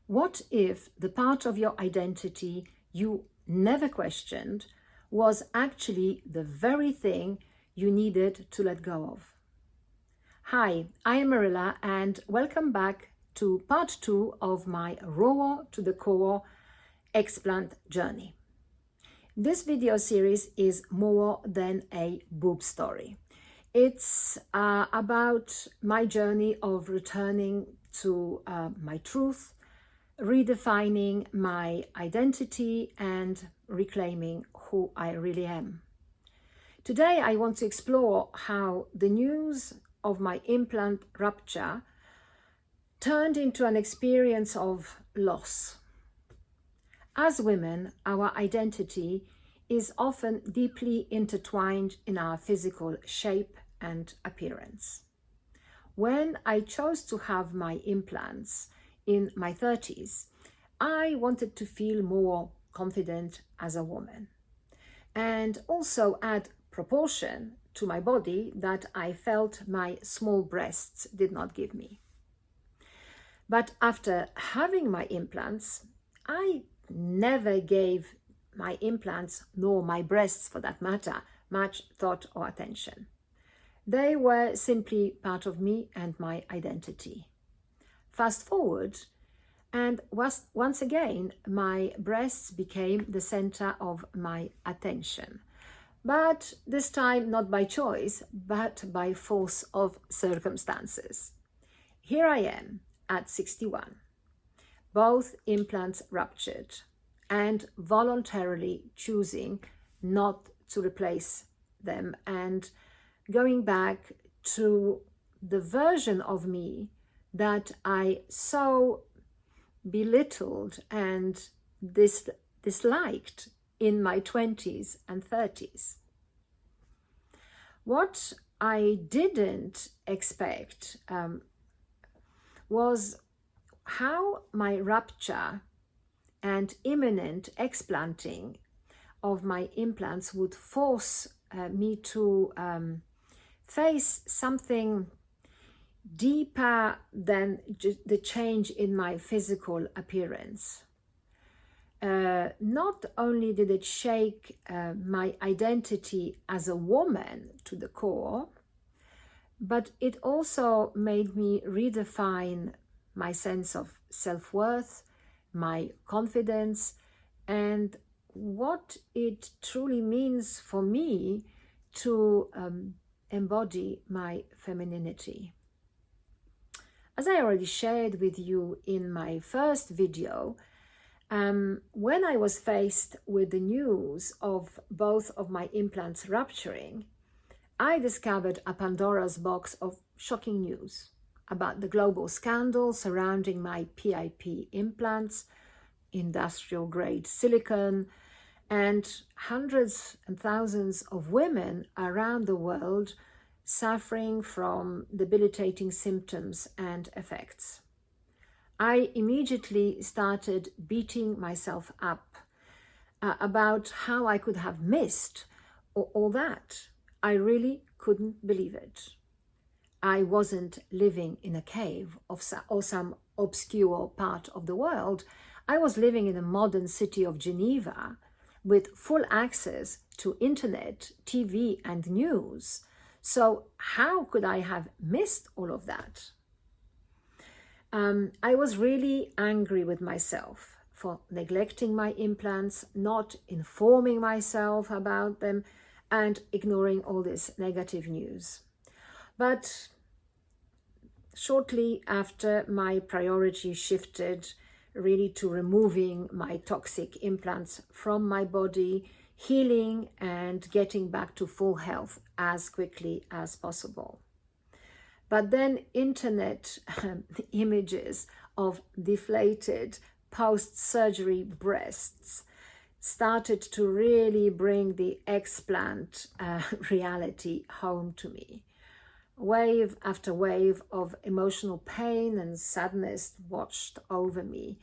What if the part of your identity you never questioned was actually the very thing you needed to let go of? Hi, I am Marilla and welcome back to part 2 of my raw to the core explant journey. This video series is more than a boob story. It's about my journey of returning to my truth, redefining my identity and reclaiming who I really am. Today I want to explore how the news of my implant rupture turned into an experience of loss. As women, our identity is often deeply intertwined in our physical shape and appearance. When I chose to have my implants in my 30s, I wanted to feel more confident as a woman and also add proportion to my body that I felt my small breasts did not give me. But after having my implants, I never gave my implants, nor my breasts for that matter, much thought or attention. They were simply part of me and my identity. Fast forward, and once again, my breasts became the center of my attention. But this time not by choice, but by force of circumstances. Here I am at 61, both implants ruptured, and voluntarily choosing not to replace them and going back to the version of me that I so belittled and disliked in my 20s and 30s. What I didn't expect was how my rupture and imminent explanting of my implants would force me to face something deeper than the change in my physical appearance. Not only did it shake my identity as a woman to the core, but it also made me redefine my sense of self-worth, my confidence, and what it truly means for me to embody my femininity. As I already shared with you in my first video, when I was faced with the news of both of my implants rupturing, I discovered a Pandora's box of shocking news about the global scandal surrounding my PIP implants, industrial grade silicone, and hundreds and thousands of women around the world suffering from debilitating symptoms and effects. I immediately started beating myself up about how I could have missed all that. I really couldn't believe it. I wasn't living in a cave or some obscure part of the world. I was living in the modern city of Geneva with full access to internet, TV, and news. So how could I have missed all of that? I was really angry with myself for neglecting my implants, not informing myself about them, and ignoring all this negative news. But shortly after, my priority shifted really to removing my toxic implants from my body, healing and getting back to full health as quickly as possible. But then internet images of deflated post-surgery breasts started to really bring the explant reality home to me. Wave after wave of emotional pain and sadness washed over me.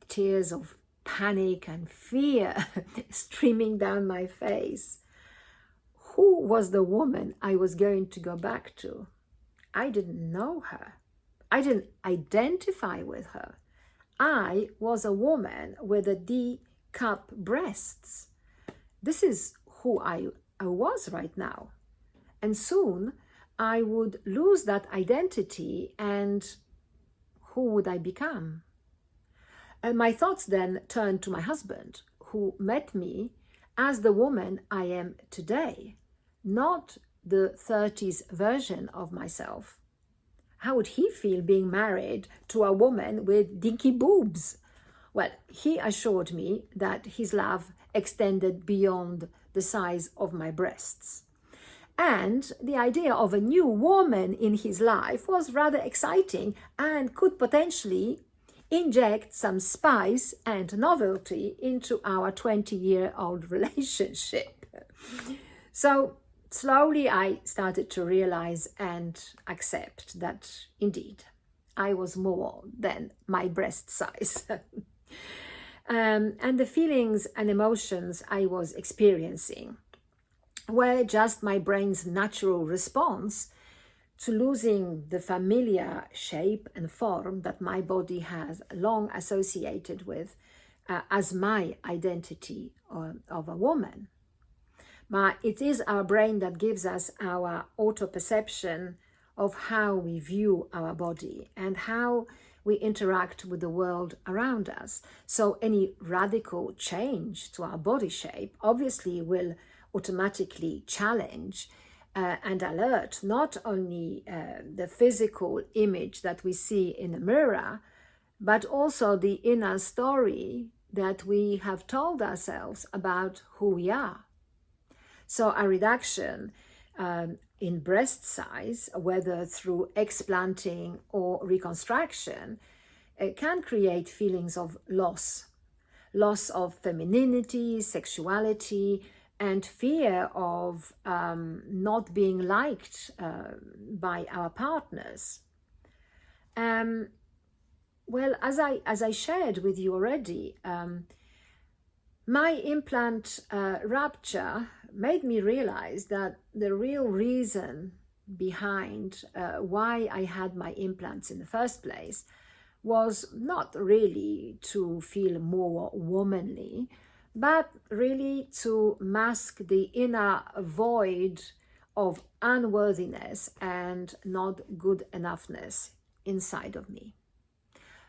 Tears of panic and fear streaming down my face. Who was the woman I was going to go back to? I didn't know her. I didn't identify with her. I was a woman with a D-cup breasts. This is who I was right now. And soon I would lose that identity, and who would I become? And my thoughts then turned to my husband, who met me as the woman I am today, not the 30s version of myself. How would he feel being married to a woman with dinky boobs? Well, he assured me that his love extended beyond the size of my breasts. And the idea of a new woman in his life was rather exciting and could potentially inject some spice and novelty into our 20-year-old relationship. So slowly I started to realize and accept that indeed I was more than my breast size. And the feelings and emotions I was experiencing were just my brain's natural response to losing the familiar shape and form that my body has long associated with as my identity of a woman. But it is our brain that gives us our auto-perception of how we view our body and how we interact with the world around us. So any radical change to our body shape obviously will automatically challenge and alert not only the physical image that we see in the mirror, but also the inner story that we have told ourselves about who we are. So a reduction in breast size, whether through explanting or reconstruction, can create feelings of loss of femininity, sexuality, and fear of not being liked by our partners. Well, as I shared with you already, my implant rupture made me realize that the real reason behind why I had my implants in the first place was not really to feel more womanly, but really to mask the inner void of unworthiness and not good enoughness inside of me.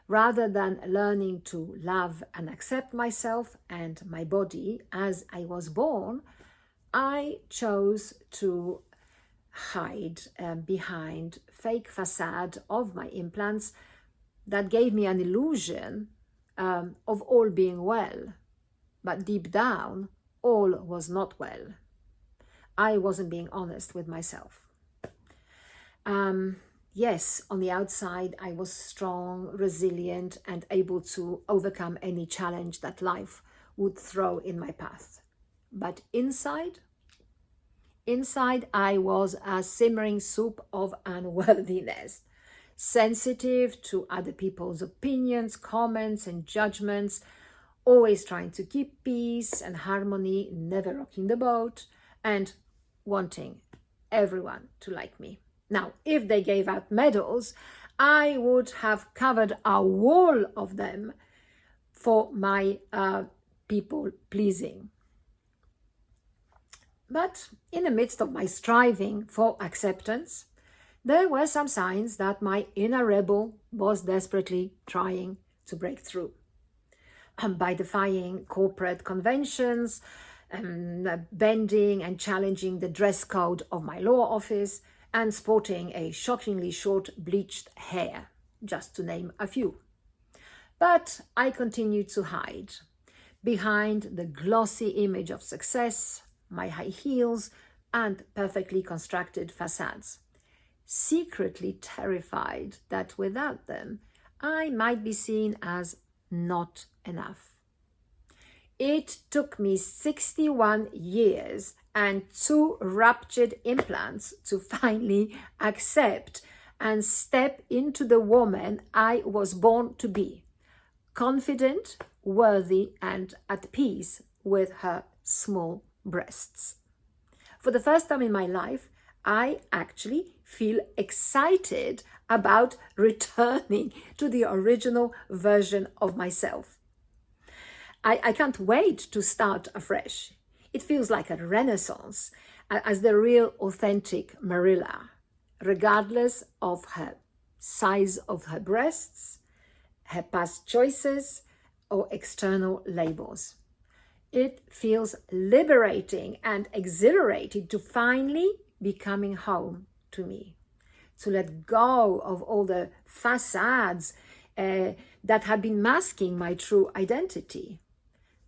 Rather than learning to love and accept myself and my body as I was born, I chose to hide behind fake facade of my implants that gave me an illusion of all being well. But deep down, all was not well. I wasn't being honest with myself. Yes, on the outside, I was strong, resilient, and able to overcome any challenge that life would throw in my path. But inside, I was a simmering soup of unworthiness, sensitive to other people's opinions, comments, and judgments, always trying to keep peace and harmony, never rocking the boat, and wanting everyone to like me. Now, if they gave out medals, I would have covered a wall of them for my people pleasing. But in the midst of my striving for acceptance, there were some signs that my inner rebel was desperately trying to break through. By defying corporate conventions, bending and challenging the dress code of my law office, and sporting a shockingly short bleached hair, just to name a few. But I continued to hide behind the glossy image of success, my high heels, and perfectly constructed facades, secretly terrified that without them, I might be seen as not enough. It took me 61 years and 2 ruptured implants to finally accept and step into the woman I was born to be, confident, worthy, and at peace with her small breasts. For the first time in my life, I actually feel excited about returning to the original version of myself. I can't wait to start afresh. It feels like a renaissance as the real authentic Marilla, regardless of her size of her breasts, her past choices, or external labels. It feels liberating and exhilarating to finally be coming home to me, to let go of all the facades that have been masking my true identity.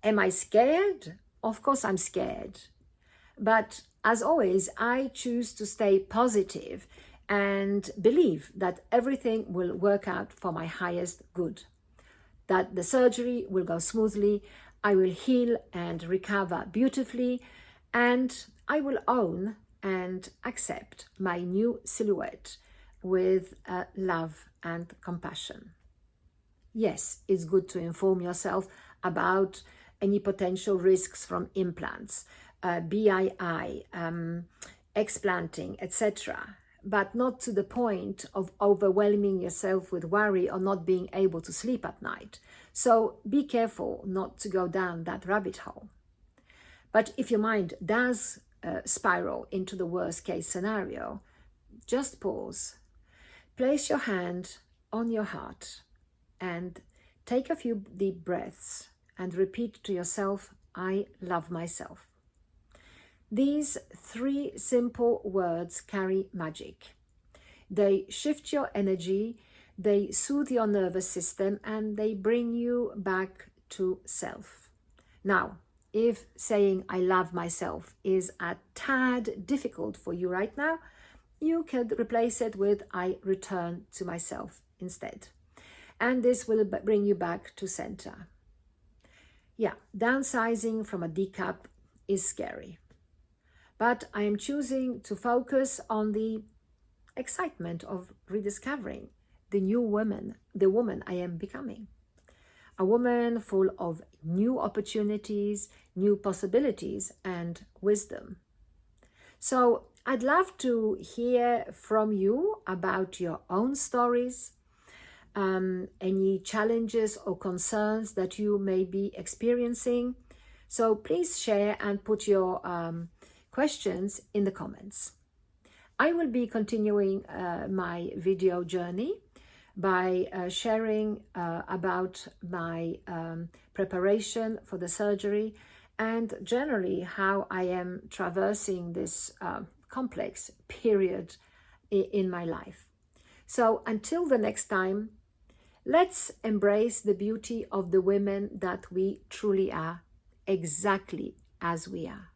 Am I scared? Of course I'm scared. But as always, I choose to stay positive and believe that everything will work out for my highest good, that the surgery will go smoothly, I will heal and recover beautifully, and I will own and accept my new silhouette with love and compassion. Yes, it's good to inform yourself about any potential risks from implants, BII, explanting, etc., but not to the point of overwhelming yourself with worry or not being able to sleep at night. So be careful not to go down that rabbit hole. But if your mind does spiral into the worst case scenario, just pause, place your hand on your heart and take a few deep breaths and repeat to yourself, I love myself. These 3 simple words carry magic. They shift your energy, they soothe your nervous system, and they bring you back to self. Now, if saying I love myself is a tad difficult for you right now, you could replace it with I return to myself instead. And this will bring you back to center. Yeah, downsizing from a D cup is scary. But I am choosing to focus on the excitement of rediscovering the new woman, the woman I am becoming. A woman full of new opportunities, new possibilities, and wisdom. So I'd love to hear from you about your own stories, any challenges or concerns that you may be experiencing. So please share and put your questions in the comments. I will be continuing my video journey by sharing about my preparation for the surgery and generally how I am traversing this complex period in my life. So until the next time, let's embrace the beauty of the women that we truly are, exactly as we are.